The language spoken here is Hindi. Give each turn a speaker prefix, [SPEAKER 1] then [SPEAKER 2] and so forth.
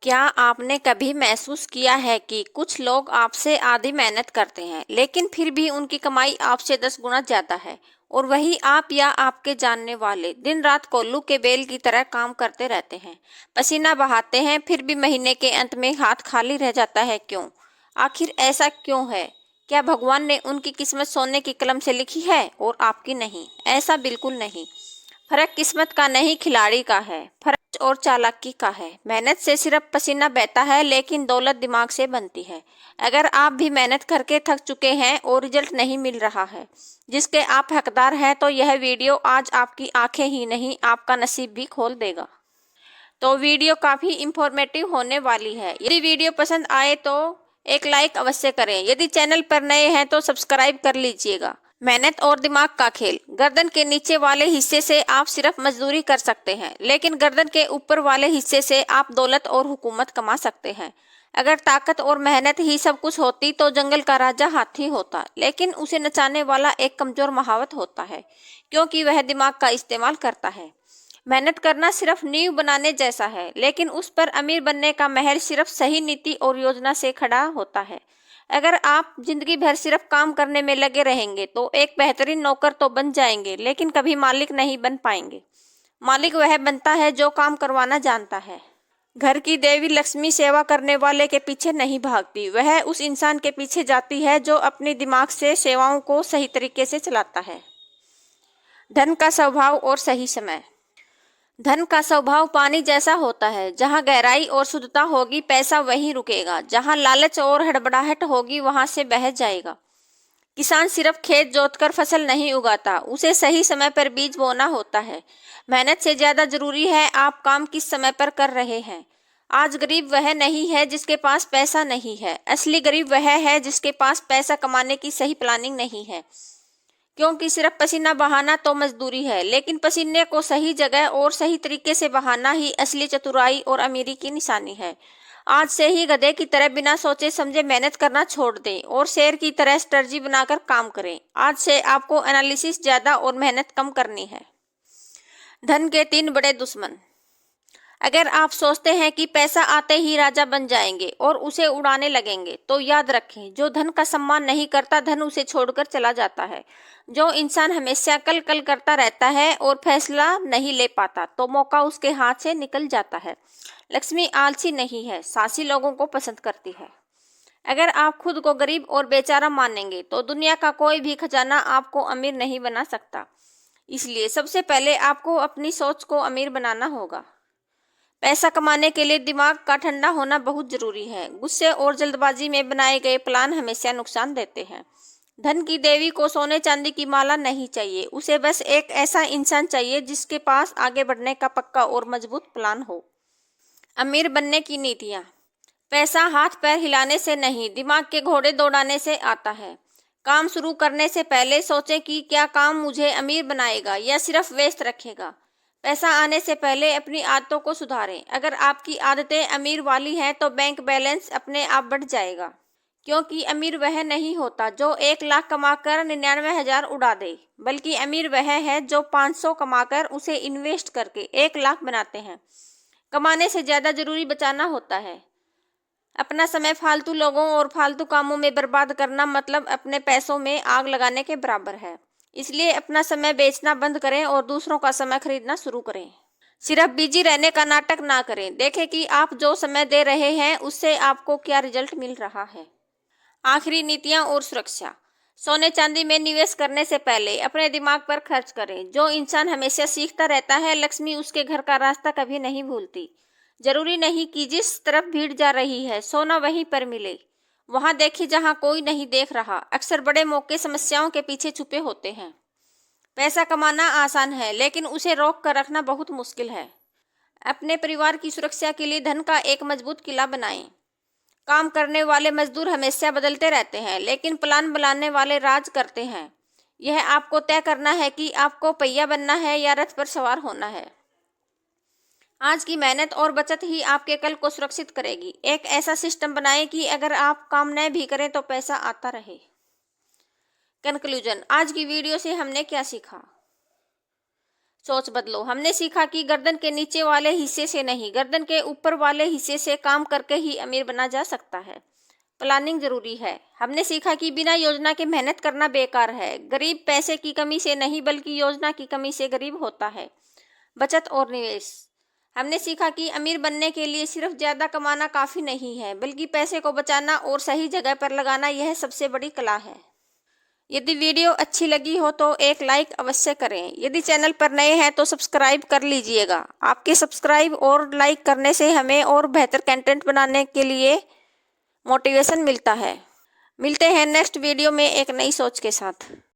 [SPEAKER 1] क्या आपने कभी महसूस किया है कि कुछ लोग आपसे आधी मेहनत करते हैं लेकिन फिर भी उनकी कमाई आपसे 10 गुना ज्यादा है, और वही आप या आपके जानने वाले दिन रात कोल्लू के बेल की तरह काम करते रहते हैं, पसीना बहाते हैं, फिर भी महीने के अंत में हाथ खाली रह जाता है। क्यों? आखिर ऐसा क्यों है? क्या भगवान ने उनकी किस्मत सोने की कलम से लिखी है और आपकी नहीं? ऐसा बिल्कुल नहीं। फर्क किस्मत का नहीं, खिलाड़ी का है। फर्क और चालाकी का है। मेहनत से सिर्फ पसीना बहता है लेकिन दौलत दिमाग से बनती है। अगर आप भी मेहनत करके थक चुके हैं और रिजल्ट नहीं मिल रहा है जिसके आप हकदार हैं, तो यह वीडियो आज आपकी आंखें ही नहीं आपका नसीब भी खोल देगा। तो वीडियो काफी इंफॉर्मेटिव होने वाली है। यदि वीडियो पसंद आए तो एक लाइक अवश्य करें। यदि चैनल पर नए हैं तो सब्सक्राइब कर लीजिएगा। मेहनत और दिमाग का खेल। गर्दन के नीचे वाले हिस्से से आप सिर्फ मजदूरी कर सकते हैं, लेकिन गर्दन के ऊपर वाले हिस्से से आप दौलत और हुकूमत कमा सकते हैं। अगर ताकत और मेहनत ही सब कुछ होती तो जंगल का राजा हाथी होता, लेकिन उसे नचाने वाला एक कमजोर महावत होता है, क्योंकि वह दिमाग का इस्तेमाल करता है। मेहनत करना सिर्फ नींव बनाने जैसा है, लेकिन उस पर अमीर बनने का महल सिर्फ सही नीति और योजना से खड़ा होता है। अगर आप जिंदगी भर सिर्फ काम करने में लगे रहेंगे तो एक बेहतरीन नौकर तो बन जाएंगे, लेकिन कभी मालिक नहीं बन पाएंगे। मालिक वह बनता है जो काम करवाना जानता है। घर की देवी लक्ष्मी सेवा करने वाले के पीछे नहीं भागती, वह उस इंसान के पीछे जाती है जो अपने दिमाग से सेवाओं को सही तरीके से चलाता है। धन का स्वभाव और सही समय। धन का स्वभाव पानी जैसा होता है। जहाँ गहराई और शुद्धता होगी पैसा वहीं रुकेगा, जहाँ लालच और हड़बड़ाहट होगी वहां से बह जाएगा। किसान सिर्फ खेत जोतकर फसल नहीं उगाता, उसे सही समय पर बीज बोना होता है। मेहनत से ज्यादा जरूरी है आप काम किस समय पर कर रहे हैं। आज गरीब वह नहीं है जिसके पास पैसा नहीं है, असली गरीब वह है जिसके पास पैसा कमाने की सही प्लानिंग नहीं है। क्योंकि सिर्फ पसीना बहाना तो मजदूरी है, लेकिन पसीने को सही जगह और सही तरीके से बहाना ही असली चतुराई और अमीरी की निशानी है। आज से ही गधे की तरह बिना सोचे समझे मेहनत करना छोड़ दें और शेर की तरह स्ट्रेटजी बनाकर काम करें। आज से आपको एनालिसिस ज्यादा और मेहनत कम करनी है। धन के 3 बड़े दुश्मन। अगर आप सोचते हैं कि पैसा आते ही राजा बन जाएंगे और उसे उड़ाने लगेंगे, तो याद रखें, जो धन का सम्मान नहीं करता धन उसे छोड़कर चला जाता है। जो इंसान हमेशा कल कल करता रहता है और फैसला नहीं ले पाता, तो मौका उसके हाथ से निकल जाता है। लक्ष्मी आलसी नहीं है, साहसी लोगों को पसंद करती है। अगर आप खुद को गरीब और बेचारा मानेंगे तो दुनिया का कोई भी खजाना आपको अमीर नहीं बना सकता। इसलिए सबसे पहले आपको अपनी सोच को अमीर बनाना होगा। पैसा कमाने के लिए दिमाग का ठंडा होना बहुत जरूरी है। गुस्से और जल्दबाजी में बनाए गए प्लान हमेशा नुकसान देते हैं। धन की देवी को सोने चांदी की माला नहीं चाहिए, उसे बस एक ऐसा इंसान चाहिए जिसके पास आगे बढ़ने का पक्का और मजबूत प्लान हो। अमीर बनने की नीतियाँ। पैसा हाथ पैर हिलाने से नहीं, दिमाग के घोड़े दौड़ाने से आता है। काम शुरू करने से पहले सोचें कि क्या काम मुझे अमीर बनाएगा या सिर्फ व्यस्त रखेगा। पैसा आने से पहले अपनी आदतों को सुधारें। अगर आपकी आदतें अमीर वाली हैं तो बैंक बैलेंस अपने आप बढ़ जाएगा। क्योंकि अमीर वह नहीं होता जो 1 लाख कमाकर 99,000 उड़ा दे, बल्कि अमीर वह है जो 500 कमाकर उसे इन्वेस्ट करके 1 लाख बनाते हैं। कमाने से ज्यादा जरूरी बचाना होता है। अपना समय फालतू लोगों और फालतू कामों में बर्बाद करना मतलब अपने पैसों में आग लगाने के बराबर है। इसलिए अपना समय बेचना बंद करें और दूसरों का समय खरीदना शुरू करें। सिर्फ बिजी रहने का नाटक ना करें, देखें कि आप जो समय दे रहे हैं उससे आपको क्या रिजल्ट मिल रहा है। आखिरी नीतियां और सुरक्षा। सोने चांदी में निवेश करने से पहले अपने दिमाग पर खर्च करें। जो इंसान हमेशा सीखता रहता है, लक्ष्मी उसके घर का रास्ता कभी नहीं भूलती। जरूरी नहीं कि जिस तरफ भीड़ जा रही है सोना वहीं पर मिले। वहां देखिए जहां कोई नहीं देख रहा। अक्सर बड़े मौके समस्याओं के पीछे छुपे होते हैं। पैसा कमाना आसान है, लेकिन उसे रोक कर रखना बहुत मुश्किल है। अपने परिवार की सुरक्षा के लिए धन का एक मजबूत किला बनाएं। काम करने वाले मजदूर हमेशा बदलते रहते हैं, लेकिन प्लान बनाने वाले राज करते हैं। यह आपको तय करना है कि आपको पहिया बनना है या रथ पर सवार होना है। आज की मेहनत और बचत ही आपके कल को सुरक्षित करेगी। एक ऐसा सिस्टम बनाएं कि अगर आप काम न भी करें तो पैसा आता रहे। कंक्लूजन। आज की वीडियो से हमने क्या सीखा? सोच बदलो। हमने सीखा कि गर्दन के नीचे वाले हिस्से से नहीं, गर्दन के ऊपर वाले हिस्से से काम करके ही अमीर बना जा सकता है। प्लानिंग जरूरी है। हमने सीखा कि बिना योजना के मेहनत करना बेकार है। गरीब पैसे की कमी से नहीं बल्कि योजना की कमी से गरीब होता है। बचत और निवेश। हमने सीखा कि अमीर बनने के लिए सिर्फ ज्यादा कमाना काफी नहीं है, बल्कि पैसे को बचाना और सही जगह पर लगाना यह सबसे बड़ी कला है। यदि वीडियो अच्छी लगी हो तो एक लाइक अवश्य करें। यदि चैनल पर नए हैं तो सब्सक्राइब कर लीजिएगा। आपके सब्सक्राइब और लाइक करने से हमें और बेहतर कंटेंट बनाने के लिए मोटिवेशन मिलता है। मिलते हैं नेक्स्ट वीडियो में एक नई सोच के साथ।